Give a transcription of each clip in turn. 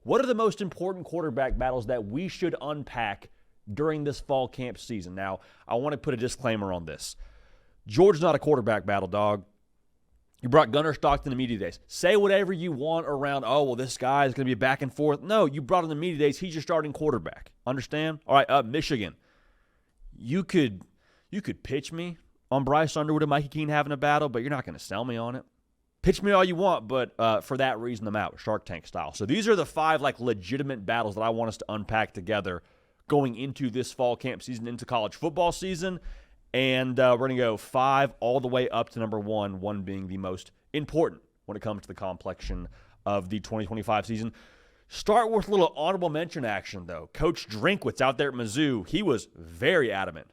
What are the most important quarterback battles that we should unpack during this fall camp season? Now, I want to put a disclaimer on this. Georgia's not a quarterback battle, dog. You brought Gunnar Stockton to media days. Say whatever you want around, oh, well, this guy is going to be back and forth. No, you brought him to media days. He's your starting quarterback. Understand? All right, Michigan. You could pitch me on Bryce Underwood and Mikey Keene having a battle, but you're not going to sell me on it. Pitch me all you want, but for that reason, I'm out, Shark Tank style. So these are the 5 legitimate battles that I want us to unpack together going into this fall camp season, into college football season. And we're going to go 5 all the way up to number 1 being the most important when it comes to the complexion of the 2025 season. Start with a little honorable mention action, though. Coach Drinkwitz out there at Mizzou, he was very adamant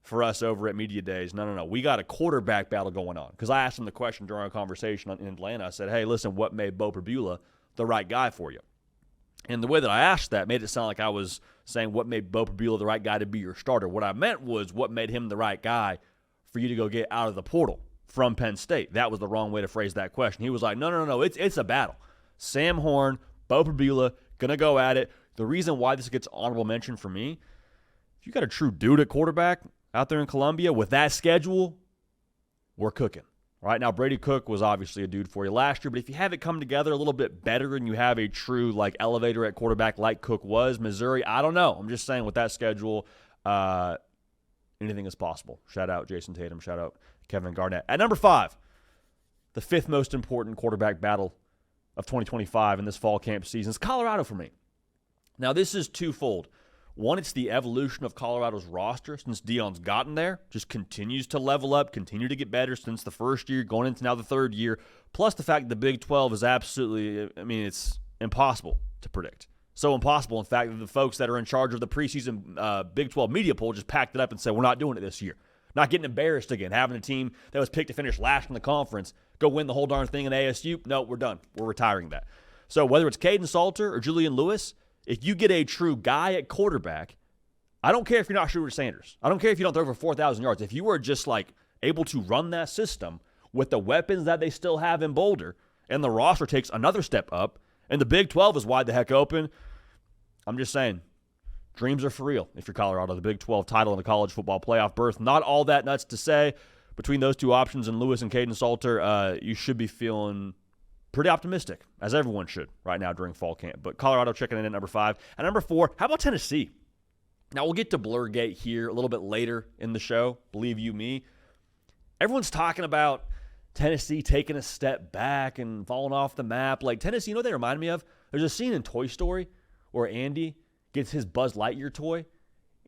for us over at Media Days. No. We got a quarterback battle going on. Because I asked him the question during our conversation in Atlanta. I said, hey, listen, what made Bo Perbula the right guy for you? And the way that I asked that made it sound like I was saying what made Bo Perbula the right guy to be your starter. What I meant was what made him the right guy for you to go get out of the portal from Penn State. That was the wrong way to phrase that question. He was like, no, it's a battle. Sam Horn, Bo Perbula, going to go at it. The reason why this gets honorable mention for me, if you got a true dude at quarterback out there in Columbia with that schedule, we're cooking. Right now, Brady Cook was obviously a dude for you last year, but if you have it come together a little bit better and you have a true elevator at quarterback like Cook was, Missouri, I don't know. I'm just saying with that schedule, anything is possible. Shout out Jason Tatum. Shout out Kevin Garnett. At number 5, the 5th most important quarterback battle of 2025 in this fall camp season is Colorado for me. Now, this is twofold. One, it's the evolution of Colorado's roster since Deion's gotten there. Just continues to level up, continue to get better since the first year, going into now the third year. Plus the fact that the Big 12 is absolutely, it's impossible to predict. So impossible, in fact, that the folks that are in charge of the preseason Big 12 media poll just packed it up and said, we're not doing it this year. Not getting embarrassed again, having a team that was picked to finish last in the conference go win the whole darn thing in ASU. No, we're done. We're retiring that. So whether it's Caden Salter or Julian Lewis, if you get a true guy at quarterback, I don't care if you're not Shooter Sanders. I don't care if you don't throw for 4,000 yards. If you are just able to run that system with the weapons that they still have in Boulder, and the roster takes another step up, and the Big 12 is wide the heck open, I'm just saying, dreams are for real if you're Colorado. The Big 12 title and the college football playoff berth. Not all that nuts to say. Between those two options and Lewis and Caden Salter, you should be feeling pretty optimistic, as everyone should right now during fall camp. But Colorado checking in at number 5. At number 4, how about Tennessee? Now, we'll get to Blurgate here a little bit later in the show, believe you me. Everyone's talking about Tennessee taking a step back and falling off the map. Tennessee, you know what they remind me of? There's a scene in Toy Story where Andy gets his Buzz Lightyear toy,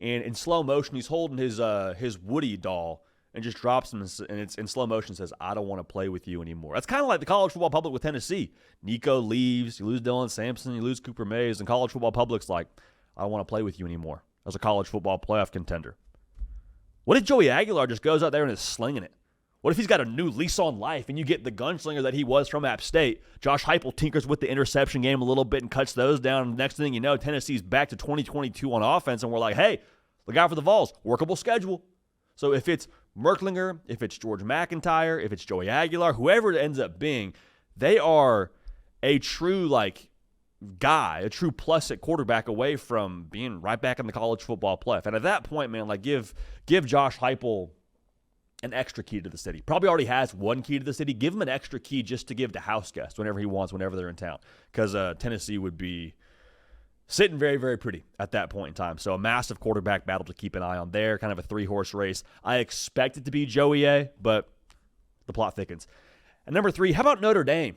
and in slow motion, he's holding his Woody doll and just drops him, and it's in slow motion, says, I don't want to play with you anymore. That's kind of like the college football public with Tennessee. Nico leaves, you lose Dylan Sampson, you lose Cooper Mays, and college football public's like, I don't want to play with you anymore as a college football playoff contender. What if Joey Aguilar just goes out there and is slinging it? What if he's got a new lease on life and you get the gunslinger that he was from App State? Josh Heupel tinkers with the interception game a little bit and cuts those down. And next thing you know, Tennessee's back to 2022 on offense, and we're like, hey, look out for the Vols. Workable schedule. So if it's Merklinger, if it's George McIntyre, if it's Joey Aguilar, whoever it ends up being, they are a true guy, a true plus at quarterback away from being right back in the college football playoff. And at that point, man, give Josh Heupel an extra key to the city. Probably already has one key to the city. Give him an extra key just to give to house guests whenever he wants, whenever they're in town. Because Tennessee would be sitting very, very pretty at that point in time. So a massive quarterback battle to keep an eye on there. Kind of a 3-horse race. I expect it to be Joey A, but the plot thickens. And number 3, how about Notre Dame?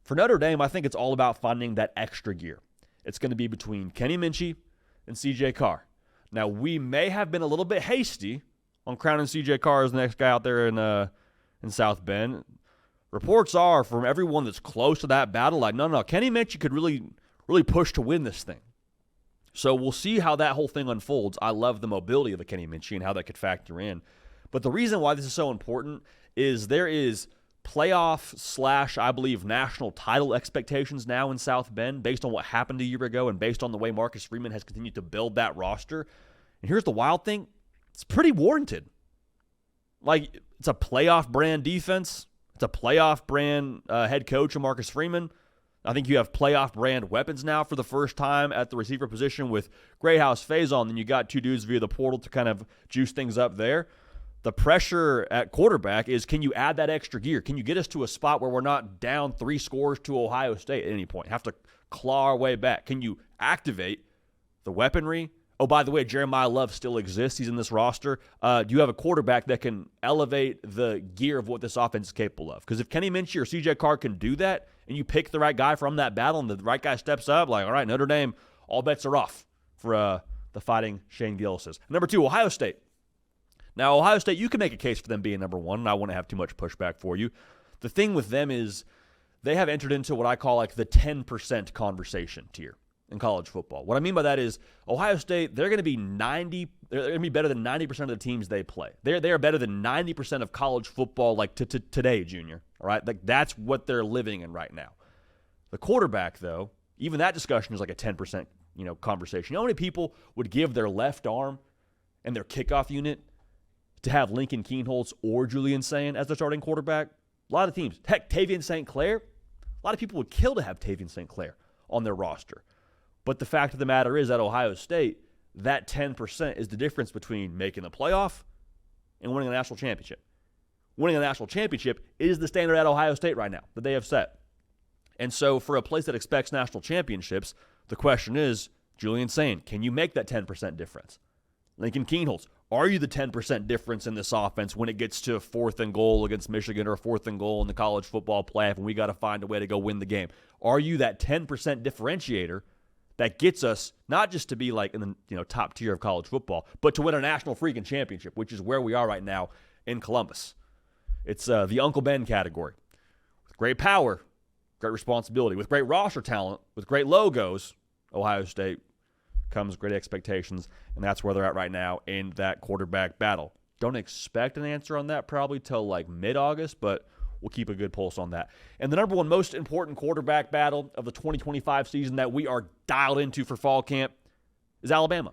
For Notre Dame, I think it's all about finding that extra gear. It's going to be between Kenny Minchie and C.J. Carr. Now, we may have been a little bit hasty on crowning C.J. Carr as the next guy out there in South Bend. Reports are from everyone that's close to that battle, no, Kenny Minchie could really push to win this thing. So we'll see how that whole thing unfolds. I love the mobility of a Kenny Minchie and how that could factor in. But the reason why this is so important is there is playoff / I believe national title expectations now in South Bend based on what happened a year ago and based on the way Marcus Freeman has continued to build that roster. And here's the wild thing. It's pretty warranted. It's a playoff brand defense. It's a playoff brand head coach of Marcus Freeman. I think you have playoff brand weapons now for the first time at the receiver position with Greathouse, Faison. Then you got two dudes via the portal to kind of juice things up there. The pressure at quarterback is, can you add that extra gear? Can you get us to a spot where we're not down 3 scores to Ohio State at any point? Have to claw our way back. Can you activate the weaponry? Oh, by the way, Jeremiah Love still exists. He's in this roster. Do you have a quarterback that can elevate the gear of what this offense is capable of? Because if Kenny Minchey or C.J. Carr can do that, and you pick the right guy from that battle, and the right guy steps up, like, all right, Notre Dame, all bets are off for the Fighting Shane Gillis's. Number 2, Ohio State. Now, Ohio State, you can make a case for them being number 1, and I wouldn't have too much pushback for you. The thing with them is they have entered into what I call like the 10% conversation tier in college football. What I mean by that is Ohio State, they're going to be better than 90% of the teams they play. They are better than 90% of college football like today, Junior. All right? Like that's what they're living in right now. The quarterback, though, even that discussion is like a 10%, conversation. You know how many people would give their left arm and their kickoff unit to have Lincoln Kienholz or Julian Sayin as their starting quarterback? A lot of teams. Heck, Tavian St. Clair. A lot of people would kill to have Tavian St. Clair on their roster. But the fact of the matter is, at Ohio State, that 10% is the difference between making the playoff and winning a national championship. Winning a national championship is the standard at Ohio State right now that they have set. And so for a place that expects national championships, the question is, Julian Sayin, can you make that 10% difference? Lincoln Kienholz, are you the 10% difference in this offense when it gets to 4th and goal against Michigan or 4th and goal in the college football playoff and we got to find a way to go win the game? Are you that 10% differentiator that gets us not just to be like in the top tier of college football, but to win a national freaking championship, which is where we are right now in Columbus? It's the Uncle Ben category. With great power, great responsibility. With great roster talent, with great logos, Ohio State comes great expectations, and that's where they're at right now in that quarterback battle. Don't expect an answer on that probably till like mid-August, but we'll keep a good pulse on that. And the number 1 most important quarterback battle of the 2025 season that we are dialed into for fall camp is Alabama.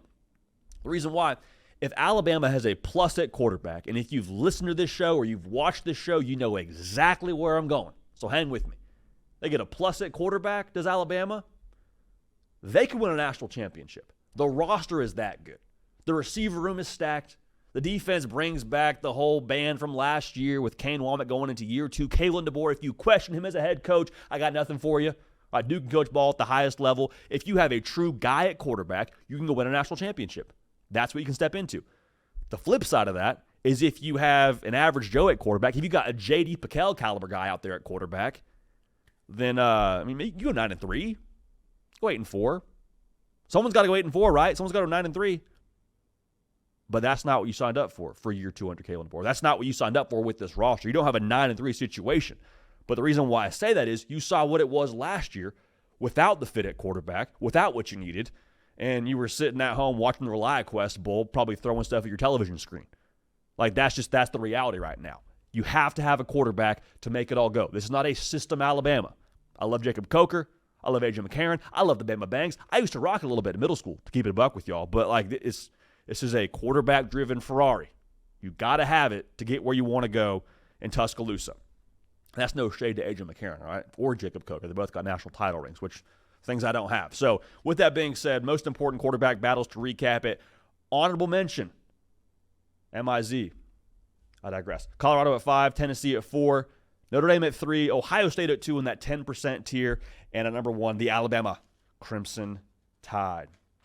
The reason why, if Alabama has a plus at quarterback, and if you've listened to this show or you've watched this show, you know exactly where I'm going. So hang with me. They get a plus at quarterback, does Alabama? They could win a national championship. The roster is that good. The receiver room is stacked. The defense brings back the whole band from last year with Kane Womack going into year 2. Kalen DeBoer, if you question him as a head coach, I got nothing for you. Duke can coach ball at the highest level. If you have a true guy at quarterback, you can go win a national championship. That's what you can step into. The flip side of that is if you have an average Joe at quarterback, if you got a J.D. PicKell caliber guy out there at quarterback, then, you go 9-3. Go 8-4. Someone's got to go 8-4, right? Someone's got to go 9-3. But that's not what you signed up for year 2 under Kalen DeBoer. That's not what you signed up for with this roster. You don't have a 9-3 situation. But the reason why I say that is you saw what it was last year without the fit at quarterback, without what you needed, and you were sitting at home watching the ReliaQuest Bowl, probably throwing stuff at your television screen. Like that's the reality right now. You have to have a quarterback to make it all go. This is not a system Alabama. I love Jacob Coker. I love AJ McCarron. I love the Bama Bangs. I used to rock a little bit in middle school, to keep it a buck with y'all. But like this is a quarterback-driven Ferrari. You got to have it to get where you want to go in Tuscaloosa. That's no shade to AJ McCarron, all right, or Jacob Coker. They both got national title rings, which things I don't have. So with that being said, most important quarterback battles to recap it. Honorable mention, MIZ. I digress. Colorado at 5, Tennessee at 4, Notre Dame at 3, Ohio State at 2 in that 10% tier, and at number 1, the Alabama Crimson Tide.